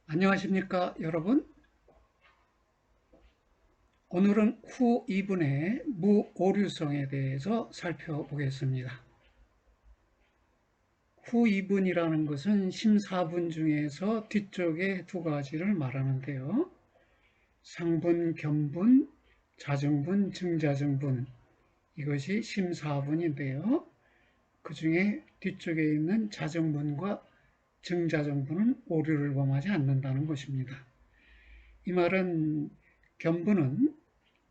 안녕하십니까 여러분. 오늘은 후 2분의 무오류성에 대해서 살펴보겠습니다. 후 2분이라는 것은 심사분 중에서 뒤쪽에 두 가지를 말하는데요. 상분, 겸분, 자정분, 증자정분, 이것이 심사분인데요. 그 중에 뒤쪽에 있는 자정분과 증자정분은 오류를 범하지 않는다는 것입니다. 이 말은 겸분은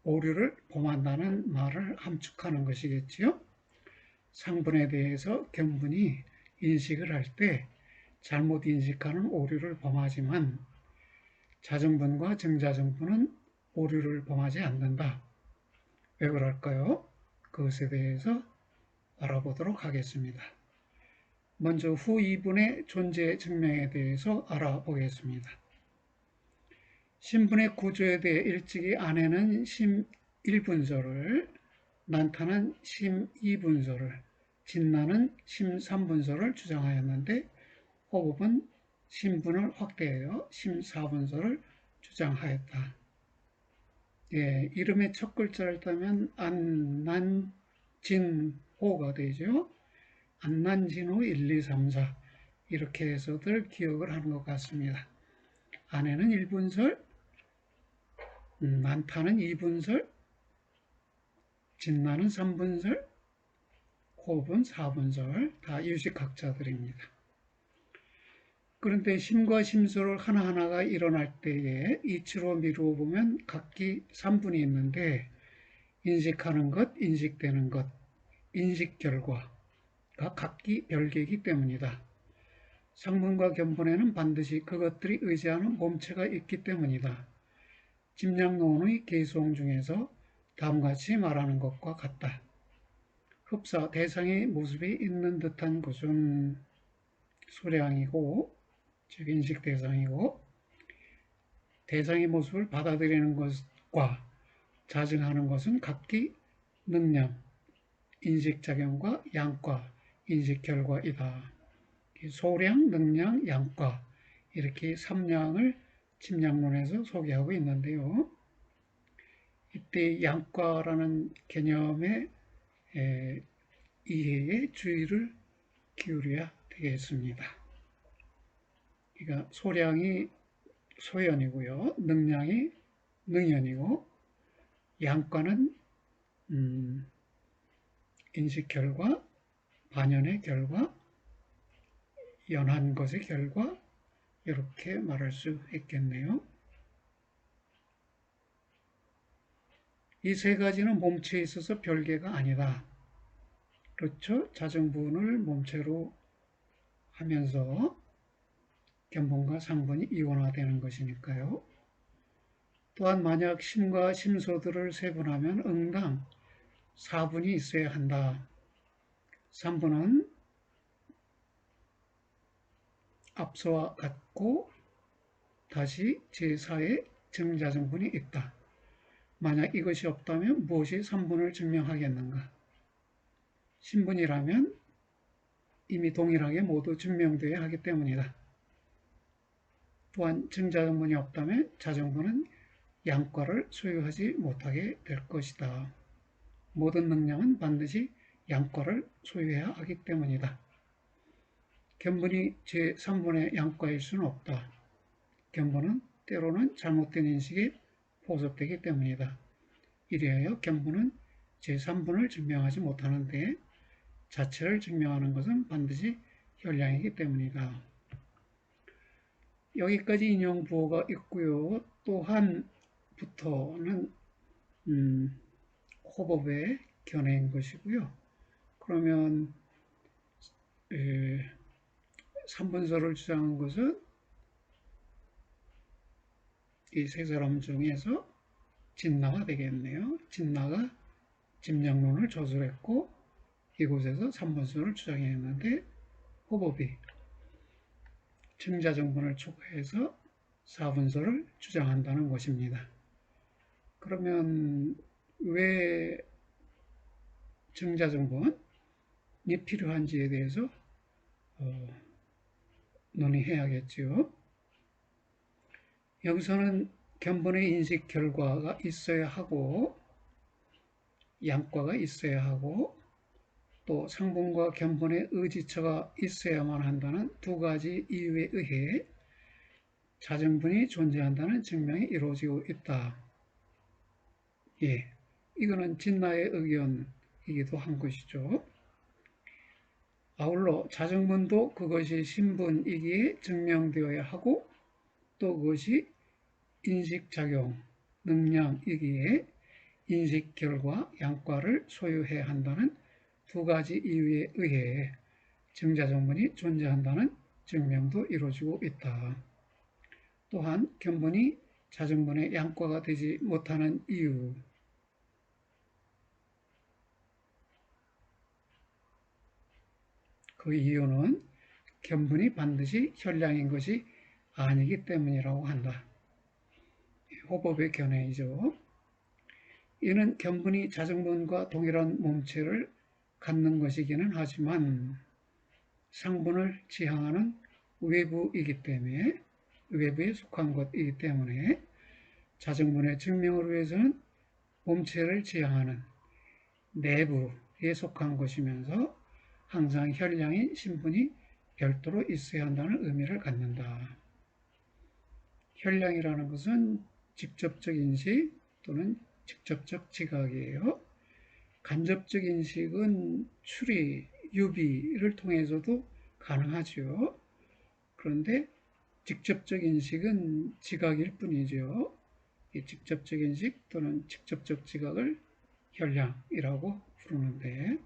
오류를 범한다는 말을 함축하는 것이겠지요. 상분에 대해서 겸분이 인식을 할 때 잘못 인식하는 오류를 범하지만 자정분과 증자정분은 오류를 범하지 않는다. 왜 그럴까요? 그것에 대해서 알아보도록 하겠습니다. 먼저 후 2분의 존재 증명에 대해서 알아보겠습니다. 신분의 구조에 대해 일찍이 아내는 심 1분서를, 난타는 심 2분서를, 진나는 심 3분서를 주장하였는데 호법은 신분을 확대하여 심 4분서를 주장하였다. 예, 이름의 첫 글자를 따면 안난진호가 되죠. 안난진호 1, 2, 3, 4 이렇게 해서들 기억을 하는 것 같습니다. 아내는 1분설, 난타는 2분설, 진나는 3분설, 호흡은 4분설, 다 유식학자들입니다. 그런데 심과 심소를 하나하나가 일어날 때에 이치로 미루어 보면 각기 3분이 있는데 인식하는 것, 인식되는 것, 인식 결과가 각기 별개이기 때문이다. 상분과 견본에는 반드시 그것들이 의지하는 몸체가 있기 때문이다. 짐량론의 개송 중에서 다음같이 말하는 것과 같다. 흡사, 대상의 모습이 있는 듯한 것은 소량이고, 즉 인식 대상이고, 대상의 모습을 받아들이는 것과 자증하는 것은 각기 능량, 인식작용과 양과, 인식결과이다. 소량, 능량, 양과 이렇게 3량을 침략론에서 소개하고 있는데요. 이때 양과라는 개념의 이해에 주의를 기울여야 되겠습니다. 그러니까 소량이 소연이고요. 능량이 능연이고 양과는 인식 결과, 반연의 결과, 연한 것의 결과 이렇게 말할 수 있겠네요. 이 세 가지는 몸체에 있어서 별개가 아니다. 그렇죠? 자정분을 몸체로 하면서 견본과 상본이 이원화되는 것이니까요. 또한 만약 심과 심소들을 세분하면 응당 4분이 있어야 한다. 3분은 앞서와 같고 다시 제4의 증자정분이 있다. 만약 이것이 없다면 무엇이 3분을 증명하겠는가? 신분이라면 이미 동일하게 모두 증명되어야 하기 때문이다. 또한 증자정분이 없다면 자정분은 양과를 소유하지 못하게 될 것이다. 모든 능량은 반드시 양과를 소유해야 하기 때문이다. 견본이 제3분의 양과일 수는 없다. 견본은 때로는 잘못된 인식에 포섭되기 때문이다. 이리하여 견본은 제3분을 증명하지 못하는데 자체를 증명하는 것은 반드시 혈량이기 때문이다. 여기까지 인용 부호가 있고요. 또한부터는 호법의 견해인 것이고요. 그러면 3분서를 주장한 것은 이 세 사람 중에서 진나가 되겠네요. 진나가 짐량론을 저술했고 이곳에서 3분서를 주장했는데 호법이 증자정분을 촉구해서 4분서를 주장한다는 것입니다. 그러면 왜 증자정분이 필요한지에 대해서 논의해야겠지요. 여기서는 견본의 인식 결과가 있어야 하고 양과가 있어야 하고 또 상본과 견본의 의지처가 있어야만 한다는 두 가지 이유에 의해 자정분이 존재한다는 증명이 이루어지고 있다. 예, 이거는 진나의 의견이기도 한 것이죠. 아울러 자정분도 그것이 신분이기에 증명되어야 하고 또 그것이 인식작용, 능량이기에 인식결과 양과를 소유해야 한다는 두 가지 이유에 의해 증자정분이 존재한다는 증명도 이루어지고 있다. 또한 견본이 자정분의 양과가 되지 못하는 이유, 그 이유는 견본이 반드시 현량인 것이 아니기 때문이라고 한다. 호법의 견해이죠. 이는 견본이 자정분과 동일한 몸체를 갖는 것이기는 하지만 상분을 지향하는 외부이기 때문에 외부에 속한 것이기 때문에 자정분의 증명을 위해서는 몸체를 지향하는 내부에 속한 것이면서 항상 현량인 신분이 별도로 있어야 한다는 의미를 갖는다. 현량이라는 것은 직접적 인식 또는 직접적 지각이에요. 간접적 인식은 추리, 유비를 통해서도 가능하죠. 그런데 직접적 인식은 지각일 뿐이죠. 이 직접적 인식 또는 직접적 지각을 현량이라고 부르는데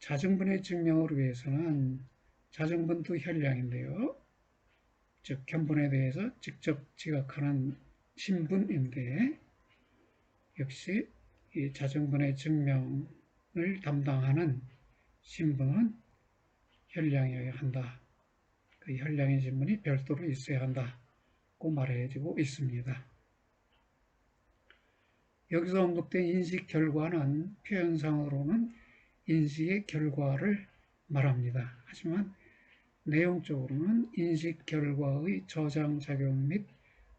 자정분의 증명을 위해서는 자정분도 현량인데요. 즉 견본에 대해서 직접 지각하는 신분인데 역시 이 자정분의 증명을 담당하는 신분은 현량이어야 한다. 그 현량인 신분이 별도로 있어야 한다고 말해지고 있습니다. 여기서 언급된 인식 결과는 표현상으로는 인식의 결과를 말합니다. 하지만 내용적으로는 인식 결과의 저장작용 및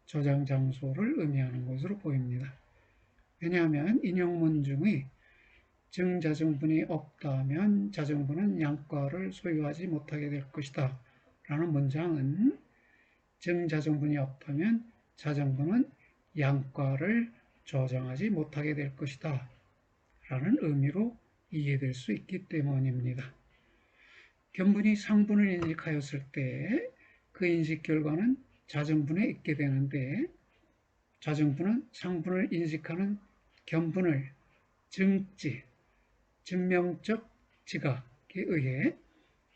저장 장소를 의미하는 것으로 보입니다. 왜냐하면 인용문 중의 증자정분이 없다면 자정분은 양과를 소유하지 못하게 될 것이다 라는 문장은 증자정분이 없다면 자정분은 양과를 저장하지 못하게 될 것이다 라는 의미로 이해될 수 있기 때문입니다. 견분이 상분을 인식하였을 때 그 인식 결과는 자정분에 있게 되는데 자정분은 상분을 인식하는 견분을 증지, 증명적 지각에 의해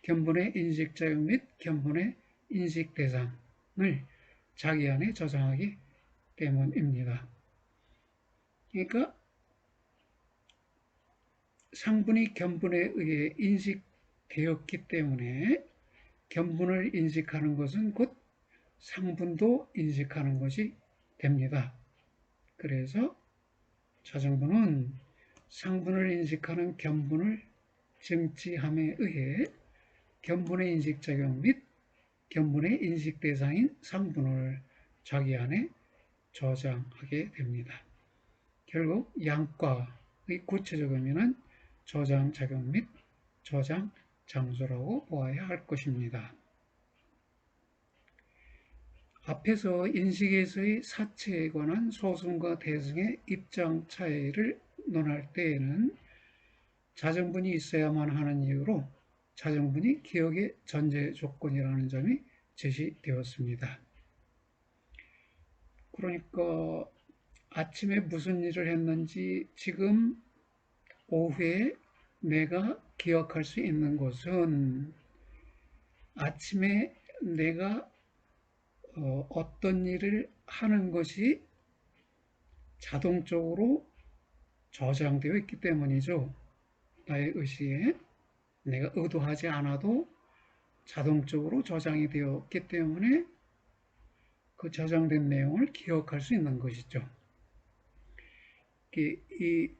견본의 인식작용 및 견본의 인식 대상을 자기 안에 저장하기 때문입니다. 그러니까 상분이 견본에 의해 인식되었기 때문에 견본을 인식하는 것은 곧 상분도 인식하는 것이 됩니다. 그래서 자정분은 상분을 인식하는 견본을 증지함에 의해 견본의 인식작용 및 견본의 인식 대상인 상분을 자기 안에 저장하게 됩니다. 결국 양과의 구체적 의미는 저장작용 및 저장 장소라고 보아야 할 것입니다. 앞에서 인식에서의 사체에 관한 소승과 대승의 입장 차이를 논할 때에는 자정분이 있어야만 하는 이유로 자정분이 기억의 전제 조건이라는 점이 제시되었습니다. 그러니까 아침에 무슨 일을 했는지 지금 오후에 내가 기억할 수 있는 것은 아침에 내가 어떤 일을 하는 것이 자동적으로 저장되어 있기 때문이죠. 나의 의식에 내가 의도하지 않아도 자동적으로 저장이 되었기 때문에 그 저장된 내용을 기억할 수 있는 것이죠. 이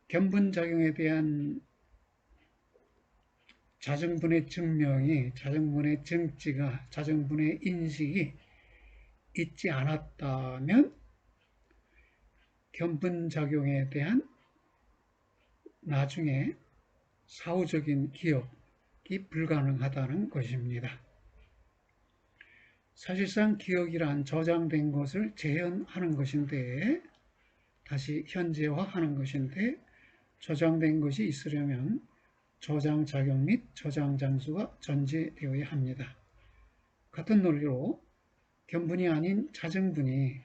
견본작용에 대한 자정분의 증명이, 자정분의 증지가, 자정분의 인식이 있지 않았다면 견분작용에 대한 나중에 사후적인 기억이 불가능하다는 것입니다. 사실상 기억이란 저장된 것을 재현하는 것인데, 다시 현재화하는 것인데, 저장된 것이 있으려면 저장작용 및 저장장수가 전제되어야 합니다. 같은 논리로 견분이 아닌 자정분이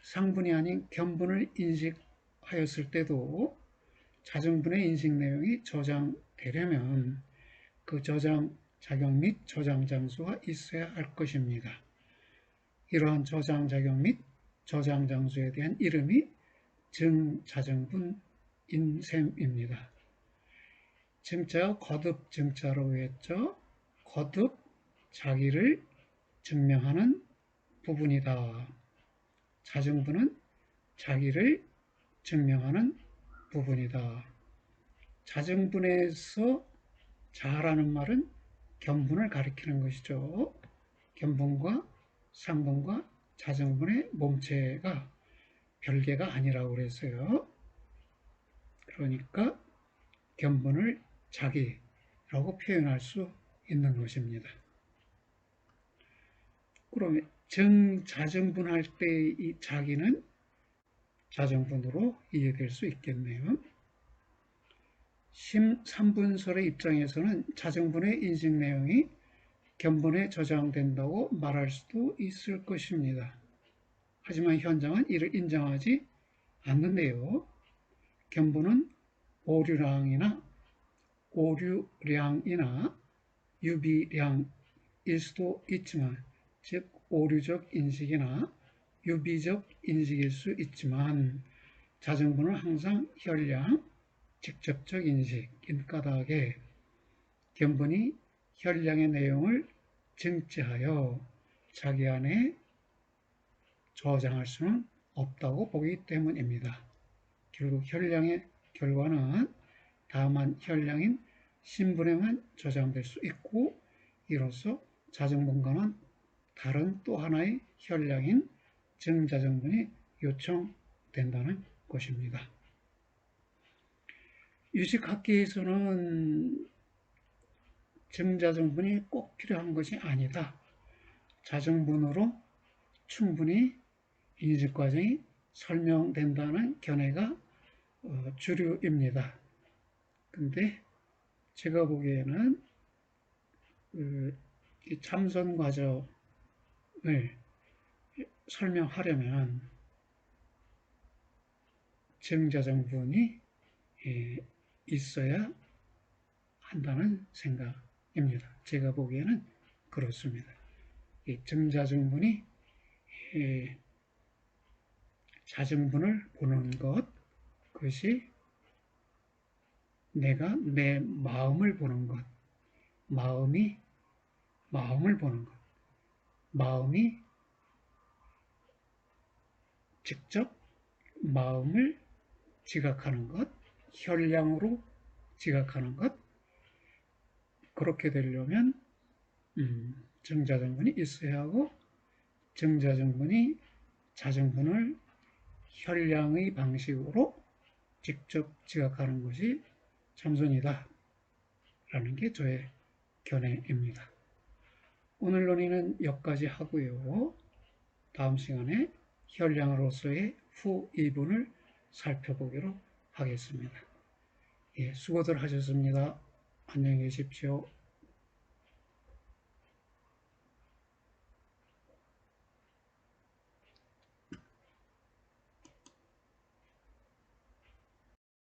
상분이 아닌 견분을 인식하였을 때도 자정분의 인식 내용이 저장되려면 그 저장작용 및 저장장수가 있어야 할 것입니다. 이러한 저장작용 및 저장장수에 대한 이름이 증자정분인 셈입니다. 증자가 거듭 증자로 했죠. 거듭 자기를 증명하는 부분이다. 자정분은 자기를 증명하는 부분이다. 자정분에서 자라는 말은 견분을 가리키는 것이죠. 견분과 상분과 자정분의 몸체가 별개가 아니라고 그랬어요. 그러니까 견분을 자기라고 표현할 수 있는 것입니다. 그러면 정자정분할 때 이 자기는 자정분으로 이해될 수 있겠네요. 심삼분설의 입장에서는 자정분의 인식 내용이 견분에 저장된다고 말할 수도 있을 것입니다. 하지만 현장은 이를 인정하지 않는데요. 견분은 오류량이나 유비량일 수도 있지만, 즉 오류적 인식이나 유비적 인식일 수 있지만 자정분은 항상 혈량, 직접적 인식인 까닭에 견분이 혈량의 내용을 증지하여 자기 안에 저장할 수는 없다고 보기 때문입니다. 결국 혈량의 결과는 다만 혈량인 신분에만 저장될 수 있고, 이로써 자정분과는 다른 또 하나의 혈량인 증자정분이 요청된다는 것입니다. 유식학계에서는 증자정분이 꼭 필요한 것이 아니다. 자정분으로 충분히 인식과정이 설명된다는 견해가 주류입니다. 근데 제가 보기에는 이 참선 과정을 설명하려면 증자정분이 있어야 한다는 생각입니다. 제가 보기에는 그렇습니다. 이 증자정분이 자정분을 보는 것, 그것이 내가 내 마음을 보는 것, 마음을 보는 것, 마음이 직접 마음을 지각하는 것, 혈량으로 지각하는 것, 그렇게 되려면 증자정분이 있어야 하고, 증자정분이 자정분을 혈량의 방식으로 직접 지각하는 것이 참선이다 라는 게 저의 견해입니다. 오늘 논의는 여기까지 하고요. 다음 시간에 혈량으로서의 후 2분을 살펴보기로 하겠습니다. 수고들 하셨습니다. 안녕히 계십시오.